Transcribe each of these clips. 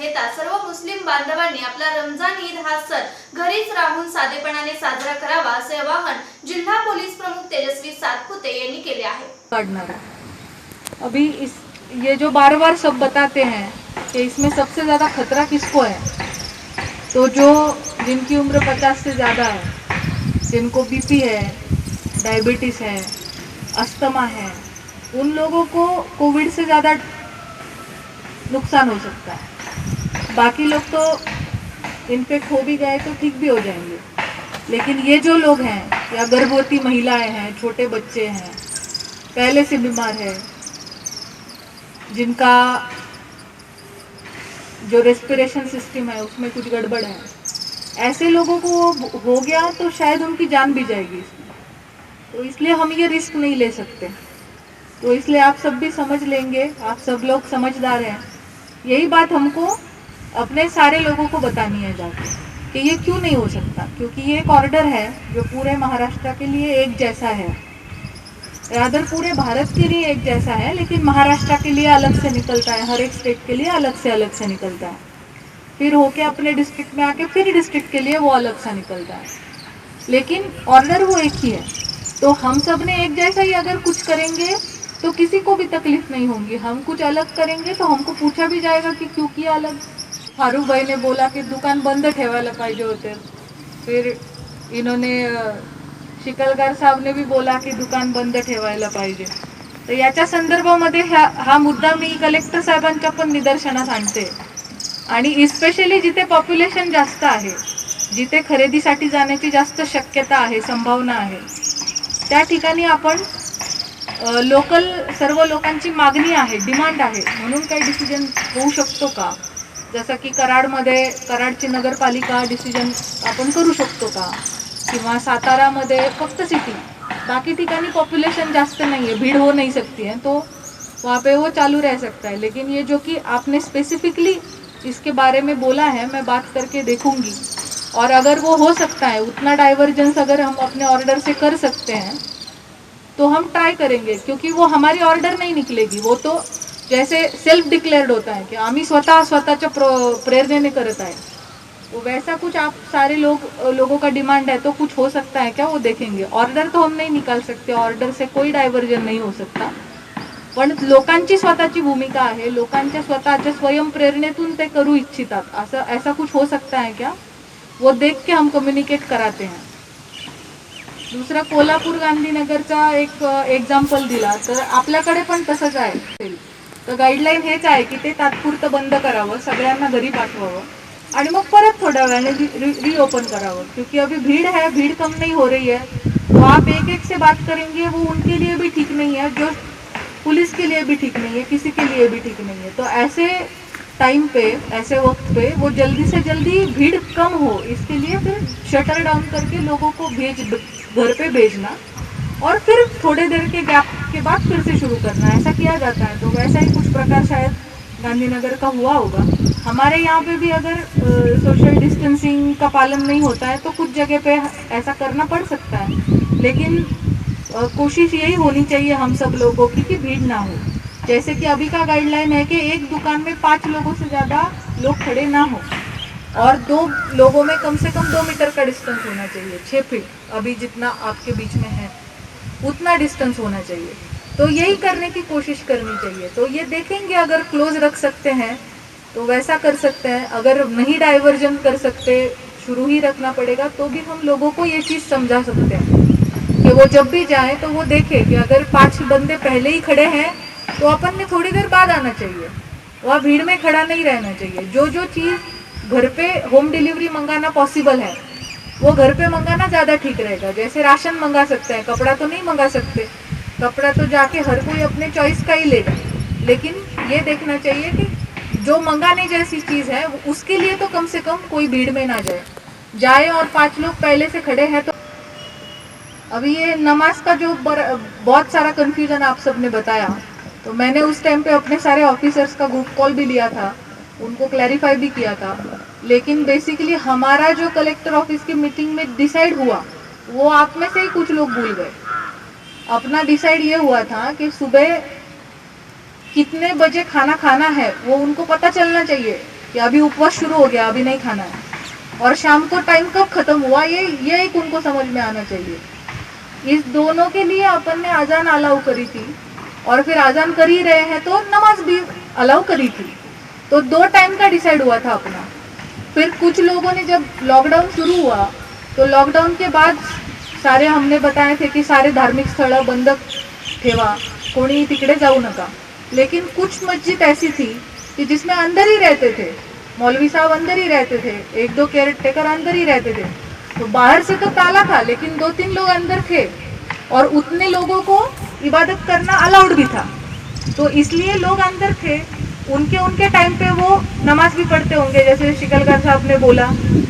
घेता सर्व मुस्लिम बांधवांनी आपला रमजान ईद हा सण घरीच राहून साधेपणाने साजरा करावा असे आवाहन जिल्हा पोलीस प्रमुख तेजस्वी सातपुते यांनी केले आहे। अभी ये जो बार बार सब बताते हैं कि इसमें सबसे ज़्यादा खतरा किसको है, तो जो जिनकी उम्र 50 से ज़्यादा है, जिनको बीपी है, डायबिटीज़ है, अस्थमा है, उन लोगों को कोविड से ज़्यादा नुकसान हो सकता है। बाकी लोग तो इन्फेक्ट हो भी गए तो ठीक भी हो जाएंगे, लेकिन ये जो लोग हैं या गर्भवती महिलाएं हैं, छोटे बच्चे हैं, पहले से बीमार है, जिनका जो रेस्पिरेशन सिस्टम है उसमें कुछ गड़बड़ है, ऐसे लोगों को हो गया तो शायद उनकी जान भी जाएगी इसमें। तो इसलिए हम ये रिस्क नहीं ले सकते। तो इसलिए आप सब भी समझ लेंगे, आप सब लोग समझदार हैं। यही बात हमको अपने सारे लोगों को बतानी है जाके कि ये क्यों नहीं हो सकता, क्योंकि ये एक ऑर्डर है जो पूरे महाराष्ट्र के लिए एक जैसा है, रादर पूरे भारत के लिए एक जैसा है, लेकिन महाराष्ट्र के लिए अलग से निकलता है, हर एक स्टेट के लिए अलग से निकलता है, फिर होके अपने डिस्ट्रिक्ट में आके फिर डिस्ट्रिक्ट के लिए वो अलग सा निकलता है, लेकिन ऑर्डर वो एक ही है। तो हम सब ने एक जैसा ही अगर कुछ करेंगे तो किसी को भी तकलीफ नहीं होगी। हम कुछ अलग करेंगे तो हमको पूछा भी जाएगा कि क्यों किया अलग। फारूक भाई ने बोला कि दुकान बंद ठेवायला पाहिजे होते, फिर इन्होंने शिकलगार साहब ने भी बोला की दुकान बंद ठेवायला पाहिजे। तर याच्या संदर्भामध्ये हा मुद्दा मी कलेक्टर साहेबांच्या पण निदर्शनास आणते। आणि इस्पेशली जिथे पॉप्युलेशन जास्त आहे, जिथे खरेदीसाठी जाण्याची जास्त शक्यता आहे, संभावना आहे, त्या ठिकाणी आपण लोकल सर्व लोकांची मागणी आहे, डिमांड आहे, म्हणून काही डिसिजन होऊ शकतो का? जसं की कराडची नगरपालिका डिसिजन आपण करू शकतो का? किंवा सातारामध्ये फक्त सिटी, बाकी ठिकाणी पॉप्युलेशन जास्त नहीं है, भीड़ हो नहीं सकती है, तो वहाँ पे वो चालू रह सकता है। लेकिन ये जो कि आपने स्पेसिफिकली इसके बारे में बोला है, मैं बात करके देखूंगी, और अगर वो हो सकता है, उतना डाइवर्जेंस अगर हम अपने ऑर्डर से कर सकते हैं तो हम ट्राई करेंगे, क्योंकि वो हमारी ऑर्डर नहीं निकलेगी, वो तो जैसे सेल्फ डिक्लेयर्ड होता है कि आम्ही स्वतःच्या प्रेरणेने करत आहे, तो वैसा कुछ आप सारे लोगों का डिमांड है तो कुछ हो सकता है क्या, वो देखेंगे। ऑर्डर तो हम नहीं निकाल सकते, ऑर्डर से कोई डायवर्जन नहीं हो सकता, पण लोकांची स्वतःची भूमिका आहे, लोकांच्या स्वतःच्या स्वयंप्रेरणेतून ते करू इच्छितात, ऐसा कुछ हो सकता है क्या, वो देख के हम कम्युनिकेट कराते हैं। दूसरा कोल्हापूर गांधीनगरचा एक एग्जाम्पल दिला, तर आपल्याकडे पण तसंच आहे। तर गाईडलाईन हेच आहे की ते तात्पुरतं बंद करावं, सगळ्यांना घरी पाठवावं आणि मग परत थोड्या वेळाने रीओपन करावं, क्योंकि अभी भीड़ है, भीड़ कम नहीं हो रही है। तो आप एक से बात करेंगे, वो उनके लिए भी ठीक नहीं है, जो पुलिस के लिए भी ठीक नहीं है, किसी के लिए भी ठीक नहीं है। तो ऐसे टाइम पे, ऐसे वक्त पे वो जल्दी से जल्दी भीड़ कम हो, इसके लिए फिर शटर डाउन करके लोगों को घर पे भेजना और फिर थोड़े देर के गैप के बाद फिर से शुरू करना, ऐसा किया जाता है। तो वैसा ही कुछ प्रकार शायद गांधीनगर का हुआ होगा। हमारे यहाँ पे भी अगर सोशल डिस्टेंसिंग का पालन नहीं होता है तो कुछ जगह पे ऐसा करना पड़ सकता है, लेकिन कोशिश यही होनी चाहिए हम सब लोगों की कि भीड़ ना हो। जैसे कि अभी का गाइडलाइन है कि एक दुकान में 5 लोगों से ज़्यादा लोग खड़े ना हो, और 2 लोगों में कम से कम 2 मीटर का डिस्टेंस होना चाहिए, 6 फीट अभी जितना आपके बीच में है उतना डिस्टेंस होना चाहिए। तो यही करने की कोशिश करनी चाहिए। तो ये देखेंगे, अगर क्लोज रख सकते हैं तो वैसा कर सकते हैं, अगर नहीं डाइवर्जन कर सकते, शुरू ही रखना पड़ेगा, तो भी हम लोगों को ये चीज़ समझा सकते हैं कि वो जब भी जाए तो वो देखे कि अगर 5 बंदे पहले ही खड़े हैं तो अपन ने थोड़ी देर बाद आना चाहिए, वहाँ भीड़ में खड़ा नहीं रहना चाहिए। जो चीज़ घर पे होम डिलीवरी मंगाना पॉसिबल है वो घर पे मंगाना ज़्यादा ठीक रहेगा। जैसे राशन मंगा सकते हैं, कपड़ा तो नहीं मंगा सकते, कपड़ा तो जाके हर कोई अपने चॉइस का ही लेगा, लेकिन ये देखना चाहिए कि जो मंगाने जैसी चीज़ है उसके लिए तो कम से कम कोई भीड़ में ना जाए और 5 लोग पहले से खड़े हैं। तो अभी ये नमाज का जो बहुत सारा कन्फ्यूजन आप सब ने बताया, तो मैंने उस टाइम पे अपने सारे ऑफिसर्स का ग्रुप कॉल भी लिया था, उनको क्लैरिफाई भी किया था, लेकिन बेसिकली हमारा जो कलेक्टर ऑफिस की मीटिंग में डिसाइड हुआ वो आप में से ही कुछ लोग भूल गए। अपना डिसाइड ये हुआ था कि सुबह कितने बजे खाना खाना है वो उनको पता चलना चाहिए, कि अभी उपवास शुरू हो गया, अभी नहीं खाना है, और शाम को टाइम कब खत्म हुआ ये एक उनको समझ में आना चाहिए। इस दोनों के लिए अपन ने अजान अलाउ करी थी, और फिर अजान कर ही रहे हैं तो नमाज भी अलाउ करी थी, तो 2 टाइम का डिसाइड हुआ था अपना। फिर कुछ लोगों ने जब लॉकडाउन शुरू हुआ तो लॉकडाउन के बाद सारे हमने बताए थे की सारे धार्मिक स्थळ बंद ठेवा, कोणी तिकडे जाऊ नका, लेकिन कुछ मस्जिद ऐसी थी कि जिसमें अंदर ही रहते थे, मौलवी साहब अंदर ही रहते थे, 1-2 केयर टेकर अंदर ही रहते थे, तो बाहर से तो ताला था लेकिन 2-3 लोग अंदर थे, और उतने लोगों को इबादत करना अलाउड भी था। तो इसलिए लोग अंदर थे, उनके टाइम पे वो नमाज भी पढ़ते होंगे, जैसे शिकलकर साहब ने बोला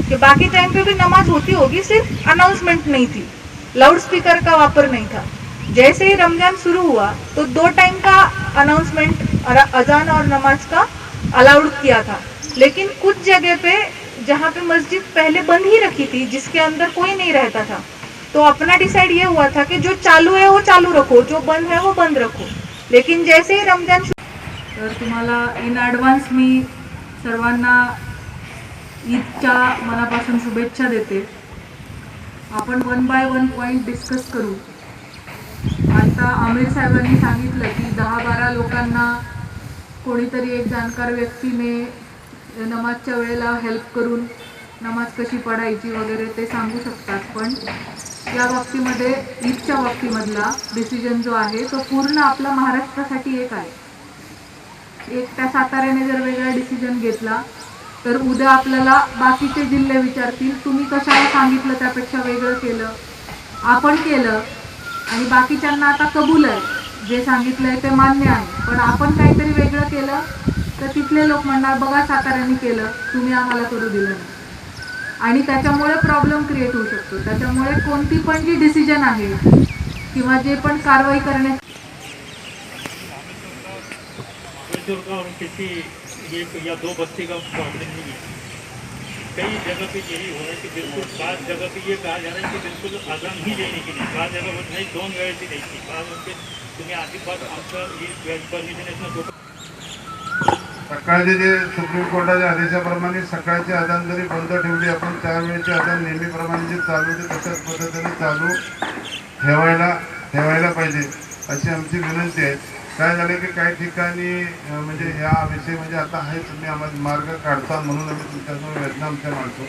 कि बाकी टाइम पे भी नमाज होती होगी, सिर्फ अनाउंसमेंट नहीं थी, लाउड स्पीकर का वापर नहीं था। जैसे ही रमजान शुरू हुआ तो 2 टाइम का अनाउंसमेंट अजान और नमाज का अलाउड किया था, लेकिन कुछ जगह पे जहाँ पे मस्जिद पहले बंद ही रखी थी, जिसके अंदर कोई नहीं रहता था, तो अपना डिसाइड ये हुआ था कि जो चालू है वो चालू रखो, जो बंद है वो बंद रखो। लेकिन जैसे ही रमजान तर तुम्हाला इन ॲडव्हान्स मी सर्वांना ईदच्या मनापासून शुभेच्छा देते। आपण 1 बाय 1 पॉईंट डिस्कस करू। आता आमिर साहेबांनी सांगितलं की 10-12 लोकांना कोणीतरी एक जाणकार व्यक्तीने नमाजच्या वेळेला हेल्प करून नमाज कशी पढायची वगैरे ते सांगू शकतात, पण या बाबतीमध्ये ईदच्या बाबतीमधला डिसिजन जो आहे तो पूर्ण आपला महाराष्ट्रासाठी एक आहे। एकट्या साताऱ्याने जर वेगळा डिसिजन घेतला तर उद्या आपल्याला बाकीचे जिल्हे विचारतील तुम्ही कशाला सांगितलं, त्यापेक्षा वेगळं केलं, आपण केलं आणि बाकीच्यांना आता कबूल आहे, जे सांगितलंय ते मान्य आहे, पण आपण काहीतरी वेगळं केलं तर तिथले लोक म्हणणार बघा साताऱ्याने केलं, तुम्ही आम्हाला करू दिलं नाही, आणि त्याच्यामुळे प्रॉब्लेम क्रिएट होऊ शकतो। त्याच्यामुळे कोणती पण जी डिसिजन आहे किंवा जे पण कारवाई करण्यात और किसी ये या 2 बस्ती का प्रॉब्लम नहीं है। कई जगह पे यही हो रहा है कि बिल्कुल बाद जगह पे ये कहा जा रहा है कि बिल्कुल आज़ान ही देने की नहीं, बाद जगह वो नहीं 2 वेळेची द्यायची, बाद उनके तुम्ही आधीपासून आमचं ही परमिशन सकाळचे जे सुप्रीम कोर्टाच्या आदेशाप्रमाणे सकाळचे आदान जरी बंद ठेवली, आपण 4 वेळेचे आदान नेहमीप्रमाणे जे चालू होते तशाच पद्धतीने चालू ठेवायला पाहिजे अशी आमची विनंती आहे। काय झालं की काही ठिकाणी म्हणजे ह्या विषयी म्हणजे आता आहे तुम्ही आम्हाला मार्ग काढता म्हणून आम्ही तुमच्यासमोर वेदना आमच्या मांडतो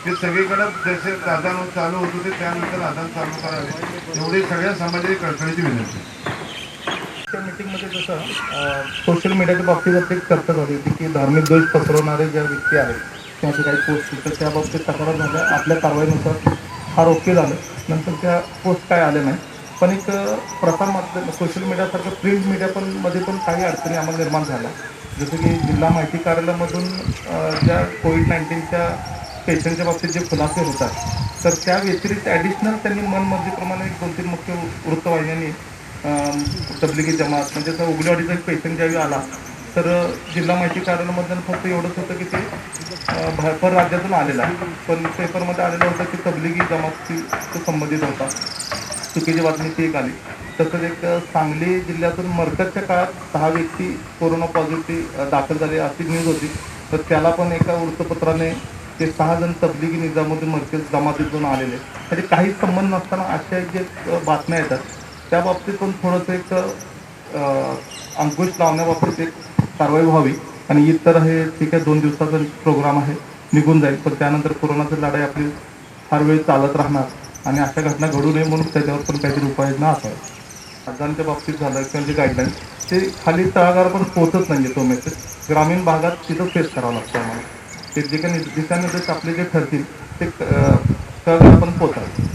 की सगळीकडे जसे आदान चालू होत होते त्यानंतर आदान चालू करावे एवढी सगळ्या समाजाची कळकळीची विनंती। मीटिंगमध्ये जसं सोशल मीडियाच्या बाबतीत एक चर्चा झाली होती की धार्मिक द्वेष पसरवणारे ज्या व्यक्ती आहेत त्यांची काही पोस्ट तर त्या बाबतीत तक्रार झाल्या, आपल्या कारवाईनुसार फार ओके झालं, नंतर त्या पोस्ट काय आल्या नाही, पण एक प्रसारमाध्यम सोशल मीडियासारखं प्रिंट मीडिया पण मध्ये पण काही अडचणी आम्हाला निर्माण झाल्या, जसं की जिल्हा माहिती कार्यालयामधून ज्या कोविड-19च्या पेशंटच्या बाबतीत जे खुलासे होतात तर त्या व्यतिरिक्त ॲडिशनल त्यांनी मनमर्जीप्रमाणे 1-2-3 मुख्य वृत्तवाहिन्यांनी तबलिगी जमात म्हणजे आता उघडवाडीचा एक पेशंट ज्यावेळी आला तर जिल्हा माहिती कार्यालयामधून फक्त एवढंच होतं की ते परराज्यातून आलेला आहे, पण पेपरमध्ये आलेलं होतं की तबलिगी जमातशी तो संबंधित होता, चुकीची बातमी ती एक आली। तसंच एक सांगली जिल्ह्यातून मरकजच्या काळात 6 व्यक्ती कोरोना पॉझिटिव्ह दाखल झाले अशी न्यूज होती, तर त्याला पण एका वृत्तपत्राने ते 6 जण तबलिगी निजामुद्दीन मरकज जमातीतून आलेले, तरी काही संबंध नसताना अशा जे बातम्या येतात त्या बाबतीत पण थोडंसं एक अंकुश लावण्याबाबतीत एक कारवाई व्हावी, आणि इतर हे ठीक आहे 2 दिवसाचा प्रोग्राम आहे निघून जाईल, पण त्यानंतर कोरोनाची लढाई आपली फार वेळ चालत राहणार आणि अशा घटना घडू नये म्हणून त्याच्यावर पण काहीतरी उपाययोजना असावी। आजांच्या बाबतीत झालं किंवा जे गाईडलाईन ते खाली तळागार पण पोहोचत नाही आहे, तो मेसेज ग्रामीण भागात तिथं फेस करावं लागतं आम्हाला, ते जे काही दिशानिर्देश आपले जे ठरतील ते तळागार पण पोहोचावे।